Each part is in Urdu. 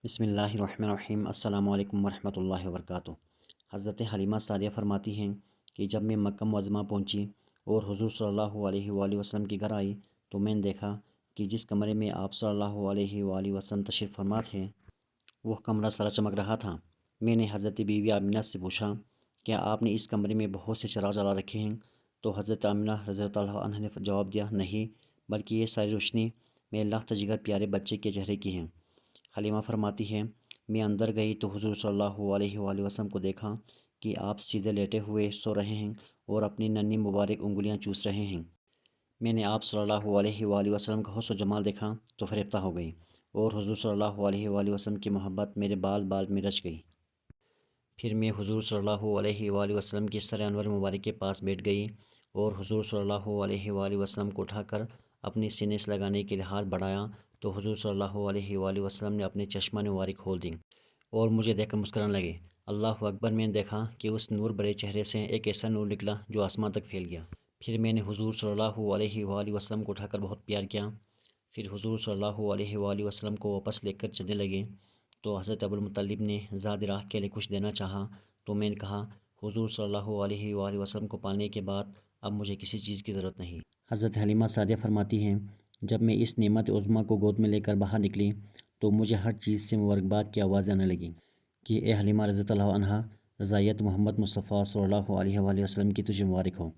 بسم اللہ الرحمن الرحیم۔ السلام علیکم ورحمۃ اللہ وبرکاتہ۔ حضرت حلیمہ سعدیہ فرماتی ہیں کہ جب میں مکہ معظمہ پہنچی اور حضور صلی اللہ علیہ وآلہ وسلم کے گھر آئی تو میں نے دیکھا کہ جس کمرے میں آپ صلی اللہ علیہ وآلہ وسلم تشریف فرما تھے وہ کمرہ سارا چمک رہا تھا۔ میں نے حضرت بیوی آمنہ سے پوچھا کیا آپ نے اس کمرے میں بہت سے چراغ جلا رکھے ہیں؟ تو حضرت آمنہ رضی اللہ عنہ نے جواب دیا، نہیں، بلکہ یہ ساری روشنی میرے لخت جگر پیارے بچے کے چہرے کی ہے۔ حلیمہ فرماتی ہے، میں اندر گئی تو حضور صلی اللہ علیہ وآلہ وسلم کو دیکھا کہ آپ سیدھے لیٹے ہوئے سو رہے ہیں اور اپنی ننھی مبارک انگلیاں چوس رہے ہیں۔ میں نے آپ صلی اللہ علیہ وآلہ وسلم کا حسن و جمال دیکھا تو فریفتہ ہو گئی اور حضور صلی اللہ علیہ وآلہ وسلم کی محبت میرے بال بال میں رچ گئی۔ پھر میں حضور صلی اللہ علیہ وآلہ وسلم کی سر انور مبارک کے پاس بیٹھ گئی اور حضور صلی اللہ علیہ وآلہ وسلم کو اٹھا کر اپنے سینے سے لگانے کے لیے ہاتھ بڑھایا تو حضور صلی اللہ علیہ وآلہ وسلم نے اپنے چشمان مبارک کھول دیں اور مجھے دیکھ کر مسکرانے لگے۔ اللہ اکبر! میں نے دیکھا کہ اس نور بھرے چہرے سے ایک ایسا نور نکلا جو آسمان تک پھیل گیا۔ پھر میں نے حضور صلی اللہ علیہ وآلہ وسلم کو اٹھا کر بہت پیار کیا۔ پھر حضور صلی اللہ علیہ وآلہ وسلم کو واپس لے کر چلنے لگے تو حضرت ابوالمطلب نے زاد راہ کے لیے کچھ دینا چاہا تو میں نے کہا، حضور صلی اللہ علیہ وآلہ وسلم کو پالنے کے بعد اب مجھے کسی چیز کی ضرورت نہیں۔ حضرت حلیمہ سعدیہ فرماتی ہیں، جب میں اس نعمت عظمیٰ کو گود میں لے کر باہر نکلی تو مجھے ہر چیز سے مبارکباد کی آوازیں آنے لگیں کہ اے حلیمہ رضی اللہ عنہا، رضائیت محمد مصطفیٰ صلی اللہ علیہ وآلہ وسلم کی تجھے مبارک ہو۔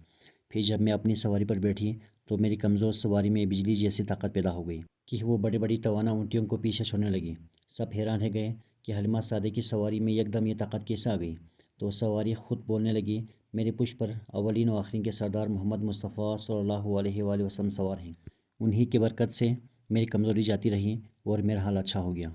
پھر جب میں اپنی سواری پر بیٹھی تو میری کمزور سواری میں بجلی جیسی طاقت پیدا ہو گئی کہ وہ بڑی بڑی توانا اونٹیوں کو پیچھے چھوڑنے لگی۔ سب حیران رہ گئے کہ حلیمہ سعدیہ کی سواری میں یکدم یہ طاقت کیسے آ گئی؟ تو سواری خود بولنے لگی، میرے پشت پر اولین و آخرین کے سردار محمد مصطفیٰ صلی اللہ علیہ وآلہ وسلم سوار ہیں، انہی کی برکت سے میری کمزوری جاتی رہی اور میرا حال اچھا ہو گیا۔